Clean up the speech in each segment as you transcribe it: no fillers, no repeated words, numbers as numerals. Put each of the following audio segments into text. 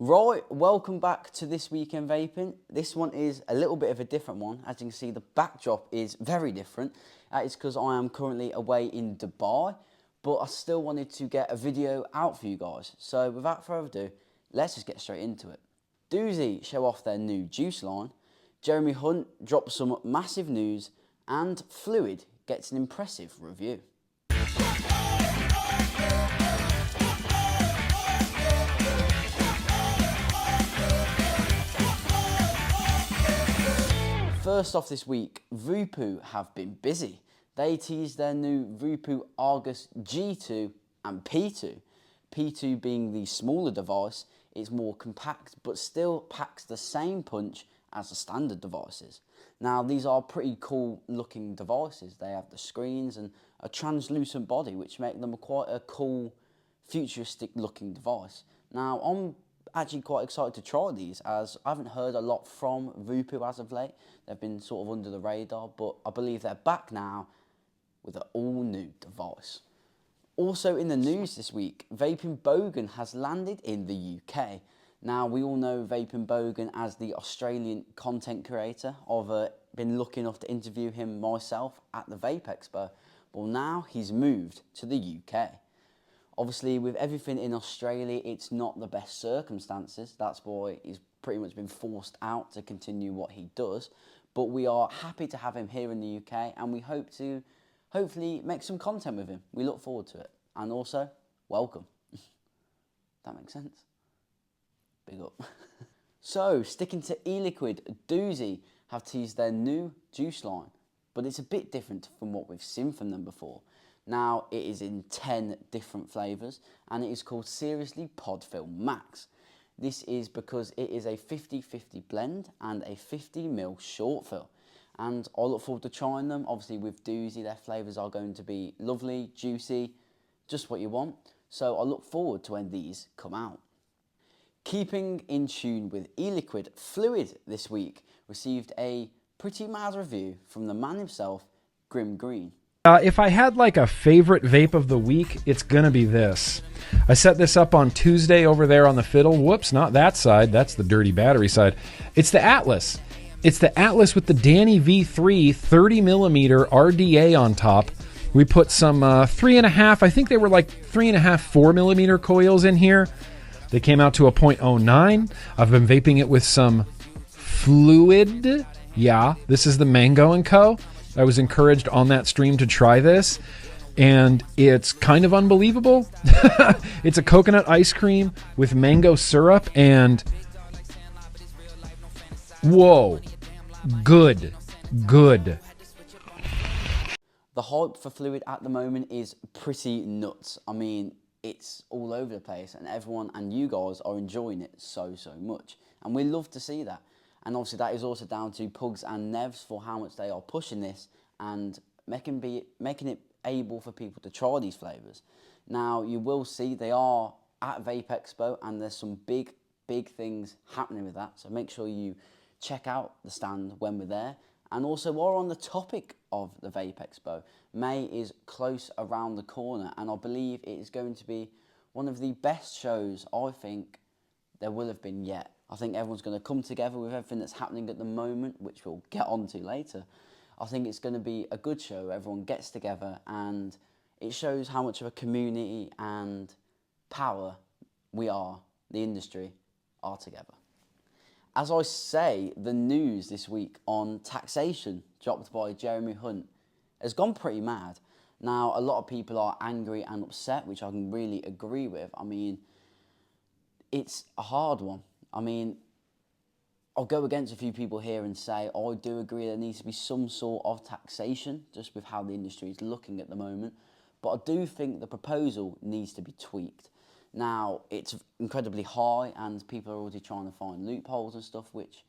Right, welcome back to This Week in Vaping. This one is a little bit of a different one. As you can see, the backdrop is very different. It's because I am currently away in Dubai, but I still wanted to get a video out for you guys. So without further ado, let's just get straight into it. T.W.I.V show off their new juice line, Jeremy Hunt drops some massive news, and Fluid gets an impressive review. First off this week, Voopoo have been busy. They teased their new Voopoo Argus G2 and P2. P2 being the smaller device, it's more compact but still packs the same punch as the standard devices. Now these are pretty cool looking devices. They have the screens and a translucent body which make them quite a cool futuristic looking device. Now I'm actually quite excited to try these as I haven't heard a lot from Voopoo as of late. They've been sort of under the radar, but I believe they're back now with an all new device. Also in the news this week, Vaping Bogan has landed in the UK. Now we all know Vaping Bogan as the Australian content creator. I've been lucky enough to interview him myself at the Vape Expo. Well, now he's moved to the UK. Obviously, with everything in Australia, it's not the best circumstances. That's why he's pretty much been forced out to continue what he does. But we are happy to have him here in the UK, and we hope to hopefully make some content with him. We look forward to it. And also, welcome. That makes sense? Big up. So, sticking to e-liquid, T.W.I.V have teased their new juice line, but it's a bit different from what we've seen from them before. Now it is in 10 different flavours and it is called Seriously Pod Fill Max. This is because it is a 50-50 blend and a 50ml short fill. And I look forward to trying them. Obviously with T.W.I.V, their flavours are going to be lovely, juicy, just what you want. So I look forward to when these come out. Keeping in tune with e-liquid, Fluid this week received a pretty mad review from the man himself, Grim Green. If I had like a favorite vape of the week, it's gonna be this. I set this up on Tuesday over there on the fiddle. Whoops, not that side. That's the dirty battery side. It's the Atlas. It's the Atlas with the Danny V3 30mm RDA on top. We put some 3.5, I think they were like 3.5, 4mm coils in here. They came out to a 0.09. I've been vaping it with some Fluid. Yeah, this is the Mango & Co. I was encouraged on that stream to try this, and it's kind of unbelievable. It's a coconut ice cream with mango syrup, and whoa, good. The hype for Fluid at the moment is pretty nuts. I mean, it's all over the place, and everyone and you guys are enjoying it so much, and we love to see that. And obviously that is also down to Pugs and Nevs for how much they are pushing this and making it able for people to try these flavours. Now you will see they are at Vape Expo and there's some big things happening with that. So make sure you check out the stand when we're there. And also while we're on the topic of the Vape Expo, May is close around the corner and I believe it is going to be one of the best shows I think there will have been yet. I think everyone's going to come together with everything that's happening at the moment, which we'll get onto later. I think it's going to be a good show. Everyone gets together and it shows how much of a community and power we are, the industry, are together. As I say, the news this week on taxation dropped by Jeremy Hunt has gone pretty mad. Now, a lot of people are angry and upset, which I can really agree with. I mean, it's a hard one. I mean, I'll go against a few people here and say, I do agree there needs to be some sort of taxation, just with how the industry is looking at the moment. But I do think the proposal needs to be tweaked. Now, it's incredibly high and people are already trying to find loopholes and stuff, which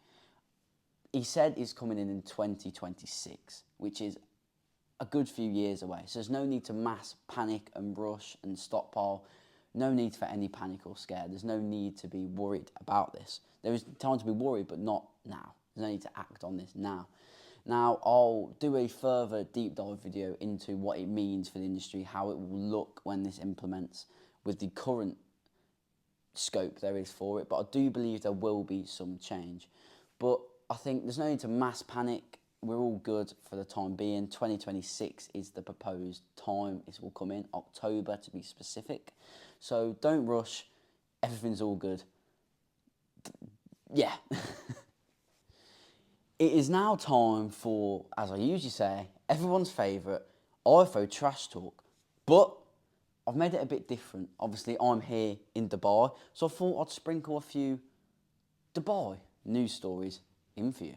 he said is coming in 2026, which is a good few years away. So there's no need to mass panic and rush and stockpile. No need for any panic or scare. There's no need to be worried about this. There is time to be worried, but not now. There's no need to act on this now. Now, I'll do a further deep dive video into what it means for the industry, how it will look when this implements with the current scope there is for it, but I do believe there will be some change. But I think there's no need to mass panic. We're all good for the time being. 2026 is the proposed time. It will come in October to be specific. So don't rush. Everything's all good. Yeah. It is now time for, as I usually say, everyone's favourite iPhone trash talk. But I've made it a bit different. Obviously, I'm here in Dubai, so I thought I'd sprinkle a few Dubai news stories in for you.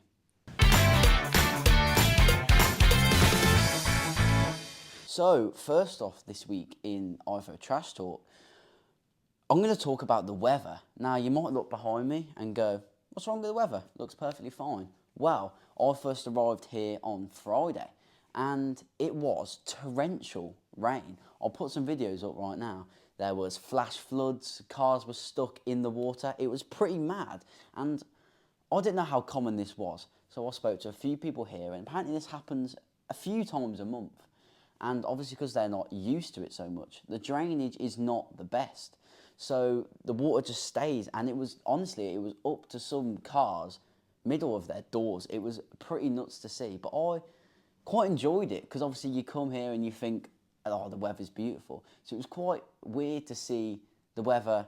So, first off this week in iPhone Trash Talk, I'm going to talk about the weather. Now, you might look behind me and go, what's wrong with the weather? Looks perfectly fine. Well, I first arrived here on Friday, and it was torrential rain. I'll put some videos up right now. There was flash floods, cars were stuck in the water. It was pretty mad, and I didn't know how common this was. So I spoke to a few people here, and apparently this happens a few times a month. And obviously because they're not used to it so much, the drainage is not the best. So the water just stays, and it was, honestly, it was up to some cars, middle of their doors. It was pretty nuts to see, but I quite enjoyed it, because obviously you come here and you think, oh, the weather's beautiful. So it was quite weird to see the weather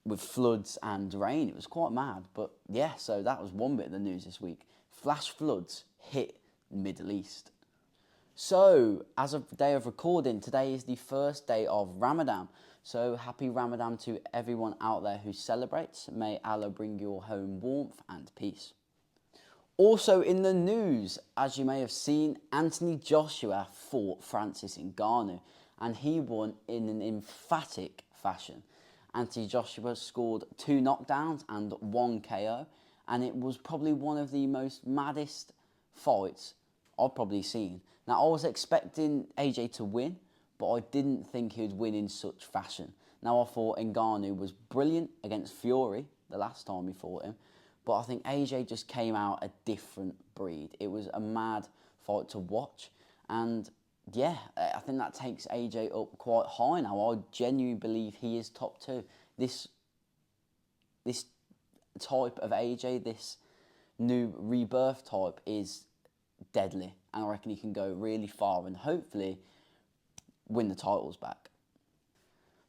with floods and rain. It was quite mad, but yeah, so that was one bit of the news this week. Flash floods hit the Middle East. So, as of the day of recording, today is the first day of Ramadan. So, happy Ramadan to everyone out there who celebrates. May Allah bring your home warmth and peace. Also in the news, as you may have seen, Anthony Joshua fought Francis Ngannou, and he won in an emphatic fashion. Anthony Joshua scored 2 knockdowns and 1 KO, and it was probably one of the most maddest fights I've probably seen. Now, I was expecting AJ to win, but I didn't think he would win in such fashion. Now, I thought Ngannou was brilliant against Fury the last time he fought him, but I think AJ just came out a different breed. It was a mad fight to watch, and yeah, I think that takes AJ up quite high now. I genuinely believe he is top 2. This type of AJ, this new rebirth type, is deadly, and I reckon he can go really far and hopefully win the titles back.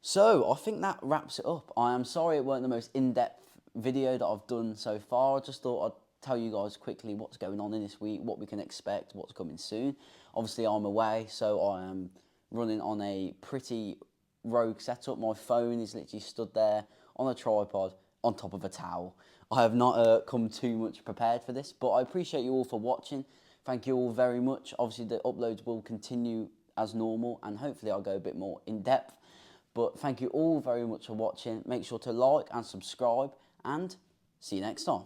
So I think that wraps it up. I am sorry it weren't the most in-depth video that I've done so far. I just thought I'd tell you guys quickly what's going on in this week, what we can expect, what's coming soon. Obviously I'm away, so I am running on a pretty rogue setup. My phone is literally stood there on a tripod on top of a towel. I have not come too much prepared for this, but I appreciate you all for watching. Thank you all very much. Obviously, the uploads will continue as normal, and hopefully I'll go a bit more in depth. But thank you all very much for watching. Make sure to like and subscribe, and see you next time.